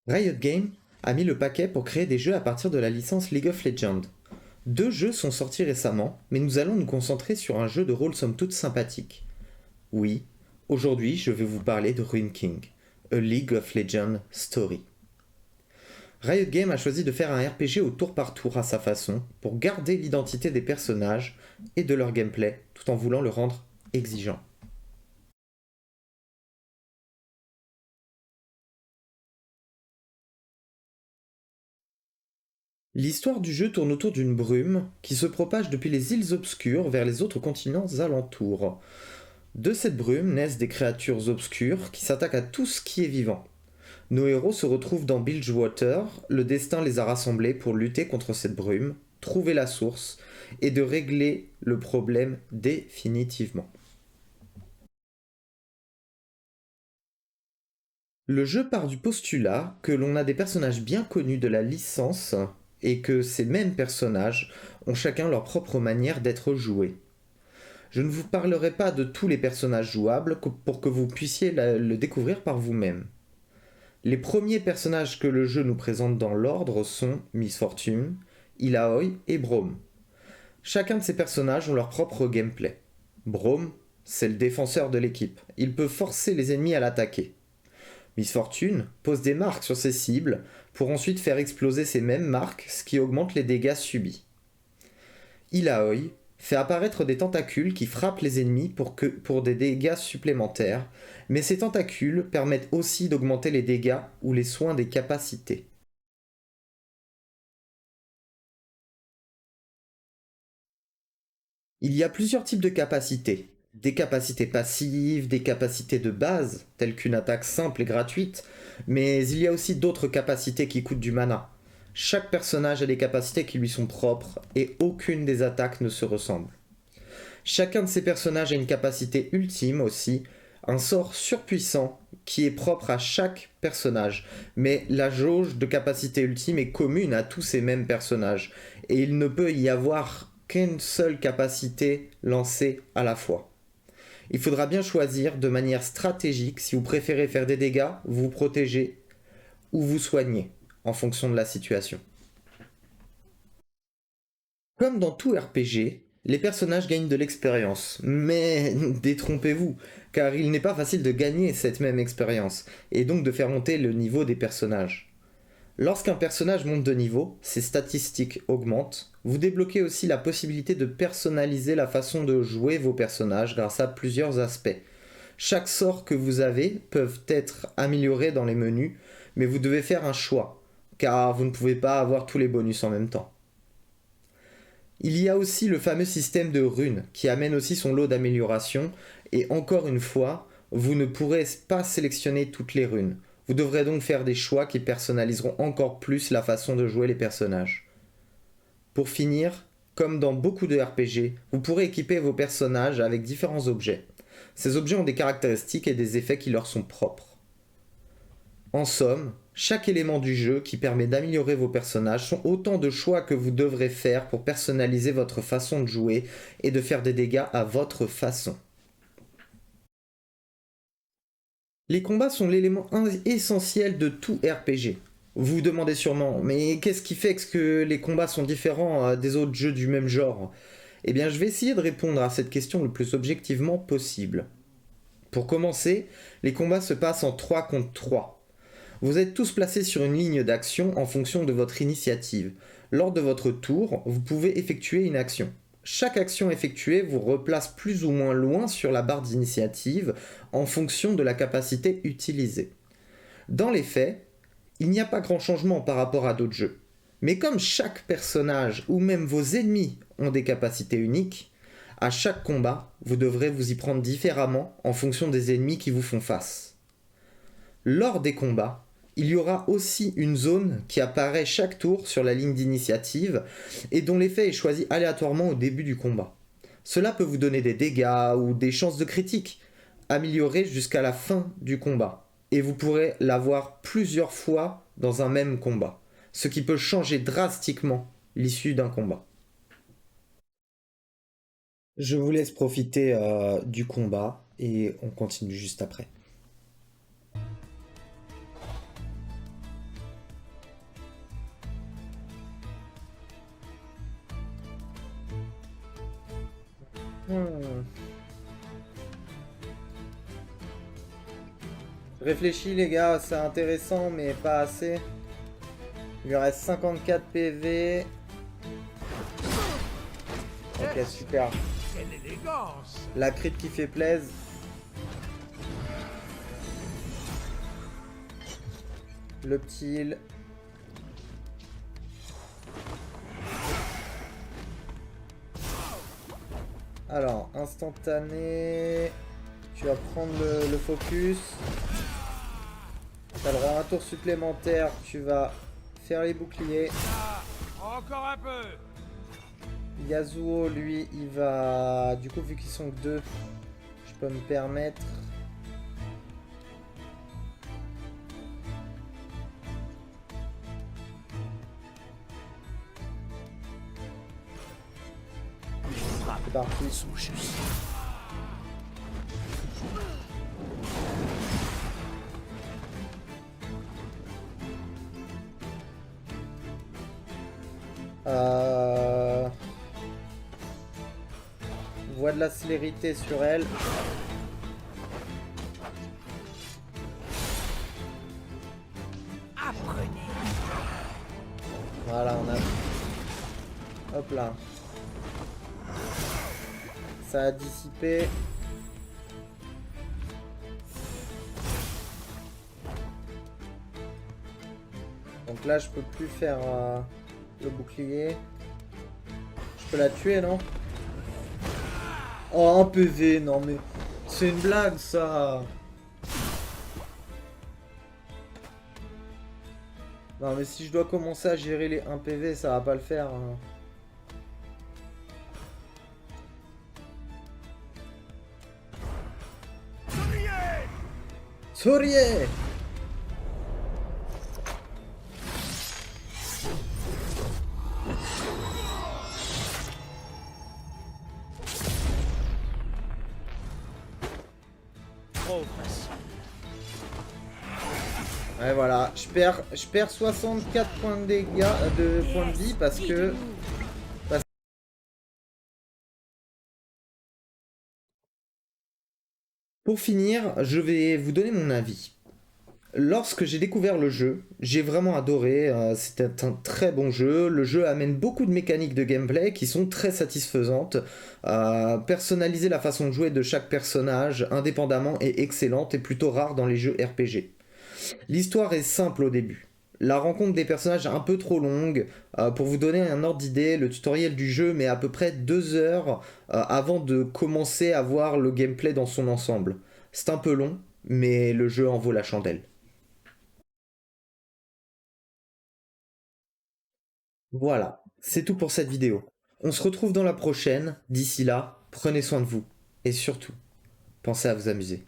Riot Games a mis le paquet pour créer des jeux à partir de la licence League of Legends. Deux jeux sont sortis récemment, mais nous allons nous concentrer sur un jeu de rôle somme toute sympathique. Oui, aujourd'hui je vais vous parler de Ruin King, A League of Legends Story. Riot Games a choisi de faire un RPG au tour par tour à sa façon, pour garder l'identité des personnages et de leur gameplay, tout en voulant le rendre exigeant. L'histoire du jeu tourne autour d'une brume qui se propage depuis les îles obscures vers les autres continents alentours. De cette brume naissent des créatures obscures qui s'attaquent à tout ce qui est vivant. Nos héros se retrouvent dans Bilgewater, le destin les a rassemblés pour lutter contre cette brume, trouver la source et de régler le problème définitivement. Le jeu part du postulat que l'on a des personnages bien connus de la licence et que ces mêmes personnages ont chacun leur propre manière d'être joués. Je ne vous parlerai pas de tous les personnages jouables pour que vous puissiez le découvrir par vous-même. Les premiers personnages que le jeu nous présente dans l'ordre sont Miss Fortune, Ilaoi et Braum. Chacun de ces personnages ont leur propre gameplay. Braum, c'est le défenseur de l'équipe. Il peut forcer les ennemis à l'attaquer. Miss Fortune pose des marques sur ses cibles pour ensuite faire exploser ces mêmes marques, ce qui augmente les dégâts subis. Ilaoi fait apparaître des tentacules qui frappent les ennemis pour des dégâts supplémentaires, mais ces tentacules permettent aussi d'augmenter les dégâts ou les soins des capacités. Il y a plusieurs types de capacités. Des capacités passives, des capacités de base, telles qu'une attaque simple et gratuite, mais il y a aussi d'autres capacités qui coûtent du mana. Chaque personnage a des capacités qui lui sont propres et aucune des attaques ne se ressemble. Chacun de ces personnages a une capacité ultime aussi, un sort surpuissant qui est propre à chaque personnage, mais la jauge de capacité ultime est commune à tous ces mêmes personnages, et il ne peut y avoir qu'une seule capacité lancée à la fois. Il faudra bien choisir de manière stratégique si vous préférez faire des dégâts, vous protéger ou vous soigner, en fonction de la situation. Comme dans tout RPG, les personnages gagnent de l'expérience, mais détrompez-vous, car il n'est pas facile de gagner cette même expérience, et donc de faire monter le niveau des personnages. Lorsqu'un personnage monte de niveau, ses statistiques augmentent, vous débloquez aussi la possibilité de personnaliser la façon de jouer vos personnages grâce à plusieurs aspects. Chaque sort que vous avez peuvent être améliorés dans les menus, mais vous devez faire un choix, car vous ne pouvez pas avoir tous les bonus en même temps. Il y a aussi le fameux système de runes qui amène aussi son lot d'améliorations et encore une fois, vous ne pourrez pas sélectionner toutes les runes. Vous devrez donc faire des choix qui personnaliseront encore plus la façon de jouer les personnages. Pour finir, comme dans beaucoup de RPG, vous pourrez équiper vos personnages avec différents objets. Ces objets ont des caractéristiques et des effets qui leur sont propres. En somme, chaque élément du jeu qui permet d'améliorer vos personnages sont autant de choix que vous devrez faire pour personnaliser votre façon de jouer et de faire des dégâts à votre façon. Les combats sont l'élément essentiel de tout RPG. Vous vous demandez sûrement, mais qu'est-ce qui fait que les combats sont différents des autres jeux du même genre? Eh bien, je vais essayer de répondre à cette question le plus objectivement possible. Pour commencer, les combats se passent en 3 contre 3. Vous êtes tous placés sur une ligne d'action en fonction de votre initiative. Lors de votre tour, vous pouvez effectuer une action. Chaque action effectuée vous replace plus ou moins loin sur la barre d'initiative en fonction de la capacité utilisée. Dans les faits, il n'y a pas grand changement par rapport à d'autres jeux. Mais comme chaque personnage ou même vos ennemis ont des capacités uniques, à chaque combat, vous devrez vous y prendre différemment en fonction des ennemis qui vous font face. Lors des combats, il y aura aussi une zone qui apparaît chaque tour sur la ligne d'initiative et dont l'effet est choisi aléatoirement au début du combat. Cela peut vous donner des dégâts ou des chances de critique, améliorées jusqu'à la fin du combat. Et vous pourrez l'avoir plusieurs fois dans un même combat, ce qui peut changer drastiquement l'issue d'un combat. Je vous laisse profiter du combat et on continue juste après. Hmm. Réfléchis les gars, c'est intéressant mais pas assez. Il lui reste 54 PV. Ok, super. Quelle élégance! La crit qui fait plaise. Le petit heal. Alors, instantané. Tu vas prendre le focus. T'as le droit à un tour supplémentaire. Tu vas faire les boucliers. Ah, encore un peu! Yasuo, lui, il va... Du coup, vu qu'ils sont que deux, je peux me permettre... C'est parti. Voie de la célérité sur elle. Apprenez! Voilà, on a... Hop là. Ça a dissipé. Donc là, je peux plus faire le bouclier. Je peux la tuer, non? Oh, un PV, non mais... C'est une blague, ça. Non mais si je dois commencer à gérer les 1 PV, ça va pas le faire. Hein. Souriez! Trop facile. Ouais voilà, je perds 64 points de dégâts, de points de vie parce que... Pour finir, je vais vous donner mon avis. Lorsque j'ai découvert le jeu, j'ai vraiment adoré, c'était un très bon jeu, le jeu amène beaucoup de mécaniques de gameplay qui sont très satisfaisantes, personnaliser la façon de jouer de chaque personnage indépendamment est excellente et plutôt rare dans les jeux RPG. L'histoire est simple au début. La rencontre des personnages est un peu trop longue. Pour vous donner un ordre d'idée, le tutoriel du jeu met à peu près 2 heures avant de commencer à voir le gameplay dans son ensemble. C'est un peu long, mais le jeu en vaut la chandelle. Voilà, c'est tout pour cette vidéo. On se retrouve dans la prochaine. D'ici là, prenez soin de vous. Et surtout, pensez à vous amuser.